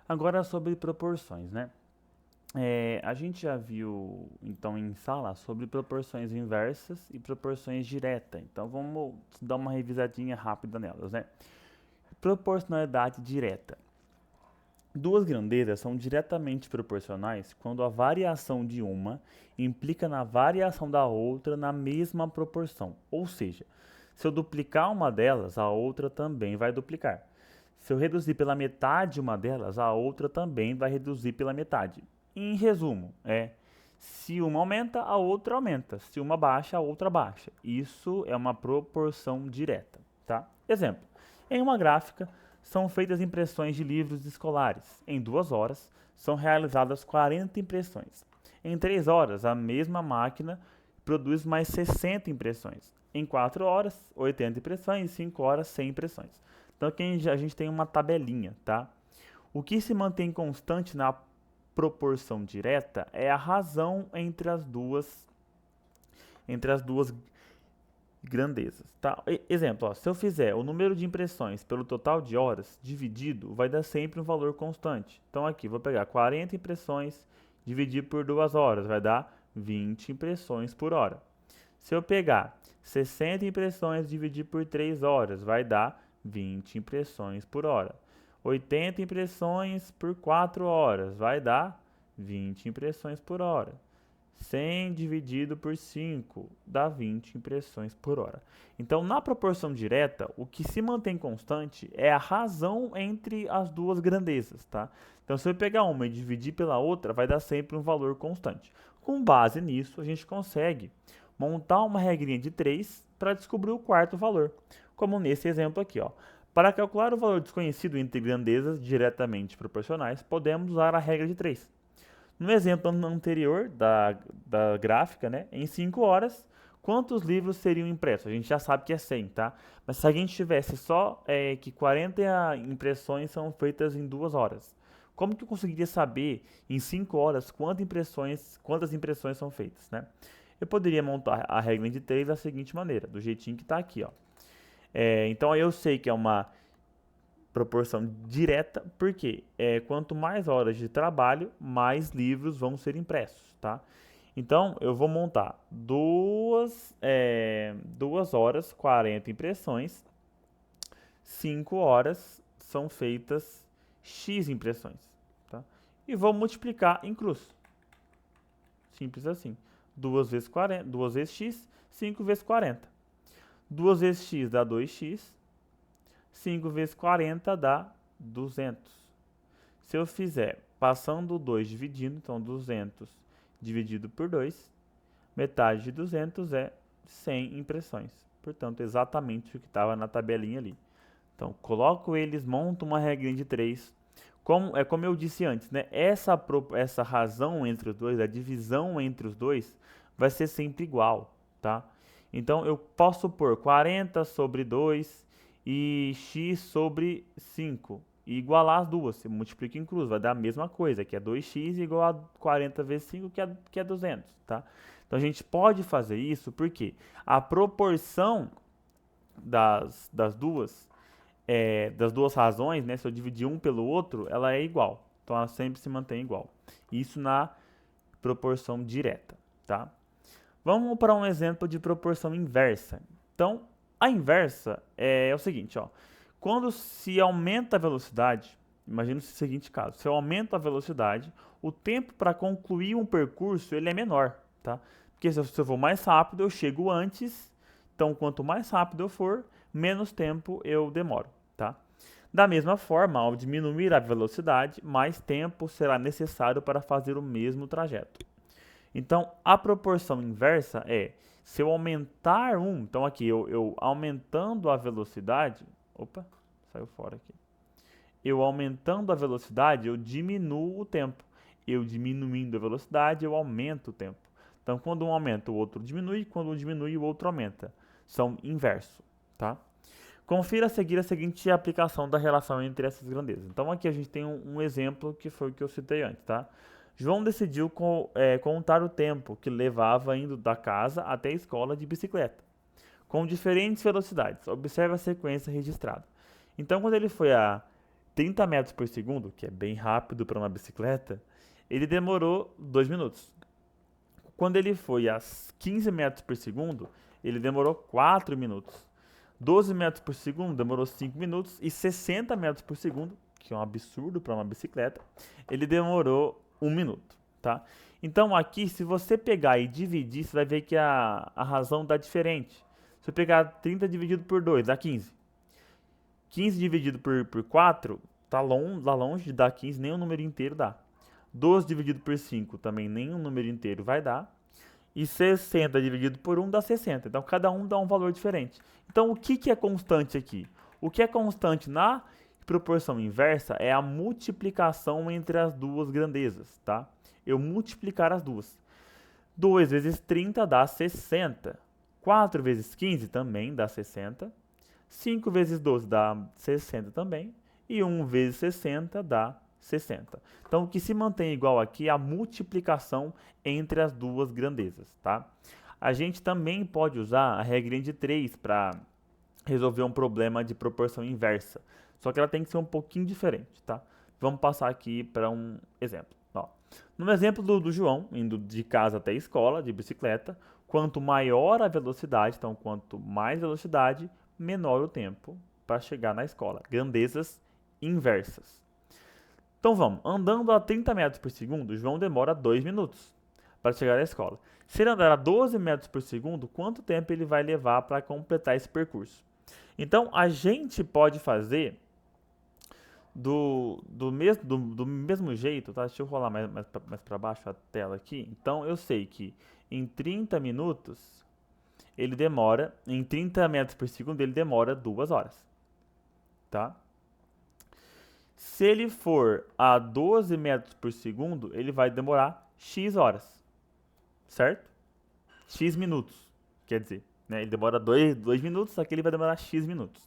Agora sobre proporções, né? A gente já viu, então, em sala sobre proporções inversas e proporções diretas. Então, vamos dar uma revisadinha rápida nelas, né? Proporcionalidade direta. Duas grandezas são diretamente proporcionais quando a variação de uma implica na variação da outra na mesma proporção. Ou seja, se eu duplicar uma delas, a outra também vai duplicar. Se eu reduzir pela metade uma delas, a outra também vai reduzir pela metade. Em resumo, se uma aumenta, a outra aumenta. Se uma baixa, a outra baixa. Isso é uma proporção direta, tá? Exemplo: em uma gráfica, são feitas impressões de livros escolares. Em 2 horas, são realizadas 40 impressões. Em 3 horas, a mesma máquina produz mais 60 impressões. Em 4 horas, 80 impressões. Em 5 horas, 100 impressões. Então aqui a gente tem uma tabelinha, tá? O que se mantém constante na proporção direta é a razão entre as duas grandezas, tá? Exemplo, ó, se eu fizer o número de impressões pelo total de horas dividido, vai dar sempre um valor constante. Então aqui vou pegar 40 impressões dividir por 2 horas, vai dar 20 impressões por hora. Se eu pegar 60 impressões dividir por 3 horas, vai dar 20 impressões por hora. 80 impressões por 4 horas, vai dar 20 impressões por hora. 100 dividido por 5 dá 20 impressões por hora. Então, na proporção direta, o que se mantém constante é a razão entre as duas grandezas, tá? Então, se eu pegar uma e dividir pela outra, vai dar sempre um valor constante. Com base nisso, a gente consegue montar uma regrinha de 3 para descobrir o quarto valor, como nesse exemplo aqui, ó. Para calcular o valor desconhecido entre grandezas diretamente proporcionais, podemos usar a regra de 3. No exemplo anterior da gráfica, né, em 5 horas, quantos livros seriam impressos? A gente já sabe que é 100, tá? Mas se a gente tivesse só que 40 impressões são feitas em 2 horas, como que eu conseguiria saber em 5 horas quantas impressões são feitas, né? Eu poderia montar a regra de 3 da seguinte maneira, do jeitinho que está aqui, ó. Então eu sei que é uma proporção direta, porque quanto mais horas de trabalho, mais livros vão ser impressos, tá? Então, eu vou montar 2 horas, 40 impressões, 5 horas são feitas X impressões, tá? E vou multiplicar em cruz. Simples assim. 2 vezes 40, 2 vezes X, 5 vezes 40. 2 vezes X dá 2X, 5 vezes 40 dá 200. Se eu fizer passando o 2 dividindo, então 200 dividido por 2, metade de 200 é 100 impressões. Portanto, exatamente o que estava na tabelinha ali. Então, coloco eles, monto uma regrinha de 3. Como eu disse antes, né? Essa razão entre os dois, a divisão entre os dois, vai ser sempre igual, tá? Então, eu posso pôr 40 sobre 2 e x sobre 5 e igualar as duas. Você multiplica em cruz, vai dar a mesma coisa, que é 2x igual a 40 vezes 5, que é 200, tá? Então, a gente pode fazer isso porque a proporção das duas razões, né, se eu dividir um pelo outro, ela é igual. Então ela sempre se mantém igual. Isso na proporção direta, tá? Vamos para um exemplo de proporção inversa. Então, a inversa é o seguinte, ó. Quando se aumenta a velocidade, imagina o seguinte caso: se eu aumento a velocidade, o tempo para concluir um percurso ele é menor, tá? Porque se eu vou mais rápido, eu chego antes. Então, quanto mais rápido eu for, menos tempo eu demoro, tá? Da mesma forma, ao diminuir a velocidade, mais tempo será necessário para fazer o mesmo trajeto. Então, a proporção inversa é, se eu aumentar então aqui, eu aumentando a velocidade, opa, saiu fora aqui. Eu aumentando a velocidade, eu diminuo o tempo. Eu diminuindo a velocidade, eu aumento o tempo. Então, quando um aumenta, o outro diminui, quando um diminui, o outro aumenta. São inversos, tá? Confira a seguir a seguinte aplicação da relação entre essas grandezas. Então aqui a gente tem um exemplo que foi o que eu citei antes, tá? João decidiu contar o tempo que levava indo da casa até a escola de bicicleta, com diferentes velocidades. Observe a sequência registrada. Então quando ele foi 30 metros por segundo, que é bem rápido para uma bicicleta, ele demorou 2 minutos. Quando ele foi a 15 metros por segundo, ele demorou 4 minutos. 12 metros por segundo demorou 5 minutos e 60 metros por segundo, que é um absurdo para uma bicicleta, ele demorou 1 minuto, tá? Então aqui, se você pegar e dividir, você vai ver que a razão dá diferente. Se eu pegar 30 dividido por 2, dá 15. 15 dividido por 4, tá longe de dar 15, nem um número inteiro dá. 12 dividido por 5 também nenhum número inteiro vai dar. E 60 dividido por 1 dá 60. Então, cada um dá um valor diferente. Então, o que é constante aqui? O que é constante na proporção inversa é a multiplicação entre as duas grandezas, tá? Eu multiplicar as duas. 2 vezes 30 dá 60. 4 vezes 15 também dá 60. 5 vezes 12 dá 60 também. E 1 vezes 60 dá 60. Então, o que se mantém igual aqui é a multiplicação entre as duas grandezas, tá? A gente também pode usar a regrinha de 3 para resolver um problema de proporção inversa. Só que ela tem que ser um pouquinho diferente, tá? Vamos passar aqui para um exemplo. Ó, no exemplo do João, indo de casa até a escola, de bicicleta, quanto maior a velocidade, então quanto mais velocidade, menor o tempo para chegar na escola. Grandezas inversas. Então vamos, andando a 30 metros por segundo, o João demora 2 minutos para chegar à escola. Se ele andar a 12 metros por segundo, quanto tempo ele vai levar para completar esse percurso? Então a gente pode fazer do mesmo jeito, tá? Deixa eu rolar mais para baixo a tela aqui. Então eu sei que em 30 minutos ele demora, em 30 metros por segundo ele demora 2 horas, tá? Se ele for a 12 metros por segundo, ele vai demorar x horas, certo? X minutos, quer dizer, né? Ele demora 2 minutos, aqui ele vai demorar x minutos.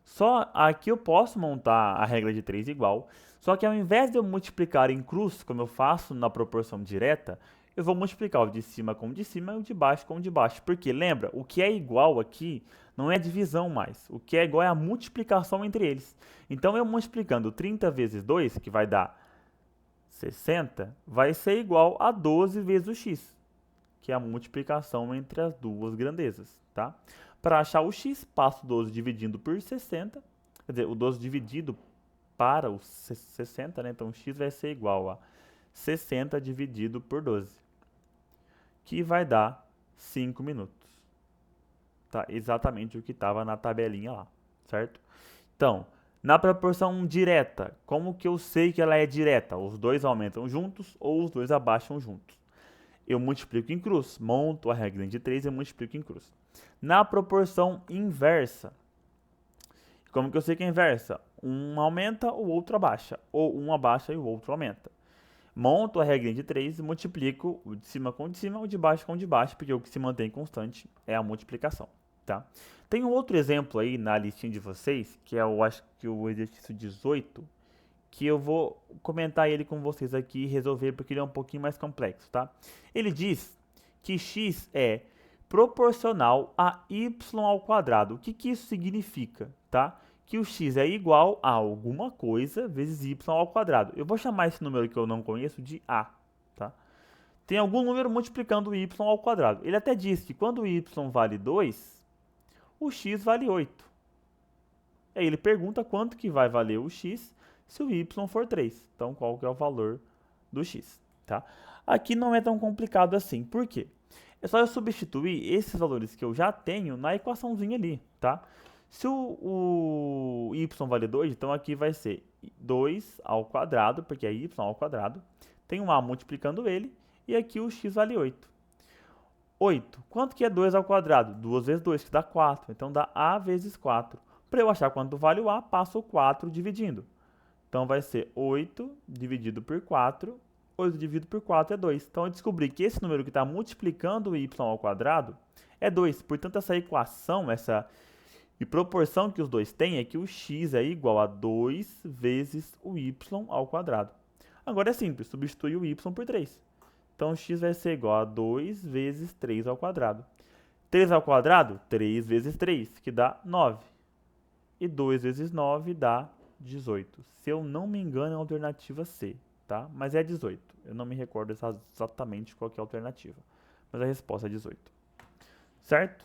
Só aqui eu posso montar a regra de 3 igual, só que ao invés de eu multiplicar em cruz, como eu faço na proporção direta, eu vou multiplicar o de cima com o de cima e o de baixo com o de baixo. Porque, lembra, o que é igual aqui não é divisão mais. O que é igual é a multiplicação entre eles. Então, eu multiplicando 30 vezes 2, que vai dar 60, vai ser igual a 12 vezes o x, que é a multiplicação entre as duas grandezas, tá? Para achar o x, passo 12 dividindo por 60, quer dizer, o 12 dividido para o 60, né? Então, o x vai ser igual a 60 dividido por 12, que vai dar 5 minutos. Tá? Exatamente o que estava na tabelinha lá, certo? Então, na proporção direta, como que eu sei que ela é direta? Os dois aumentam juntos ou os dois abaixam juntos? Eu multiplico em cruz, monto a regra de 3 e multiplico em cruz. Na proporção inversa, como que eu sei que é inversa? Um aumenta, o outro abaixa, ou um abaixa e o outro aumenta. Monto a regrinha de 3 e multiplico o de cima com o de cima, o de baixo com o de baixo, porque o que se mantém constante é a multiplicação, tá? Tem um outro exemplo aí na listinha de vocês, que é acho que o exercício 18, que eu vou comentar ele com vocês aqui e resolver, porque ele é um pouquinho mais complexo, tá? Ele diz que x é proporcional a y ao quadrado. O que que isso significa, tá? Que o x é igual a alguma coisa vezes y ao quadrado. Eu vou chamar esse número que eu não conheço de a, tá? Tem algum número multiplicando o y ao quadrado. Ele até diz que quando o y vale 2, o x vale 8. Aí ele pergunta quanto que vai valer o x se o y for 3. Então, qual que é o valor do x, tá? Aqui não é tão complicado assim. Por quê? É só eu substituir esses valores que eu já tenho na equaçãozinha ali, tá? Se o y vale 2, então aqui vai ser 2 ao quadrado, porque é y ao quadrado. Tem um a multiplicando ele, e aqui o x vale 8. 8. Quanto que é 2 ao quadrado? 2 vezes 2, que dá 4. Então, dá a vezes 4. Para eu achar quanto vale o a, passo o 4 dividindo. Então, vai ser 8 dividido por 4. 8 dividido por 4 é 2. Então, eu descobri que esse número que está multiplicando o y ao quadrado é 2. Portanto, essa equação, essa proporção que os dois têm é que o x é igual a 2 vezes o y ao quadrado. Agora é simples, substitui o y por 3. Então, x vai ser igual a 2 vezes 3 ao quadrado. 3 ao quadrado? 3 vezes 3, que dá 9. E 2 vezes 9 dá 18. Se eu não me engano, é a alternativa C, tá? Mas é 18. Eu não me recordo exatamente qual que é a alternativa. Mas a resposta é 18. Certo?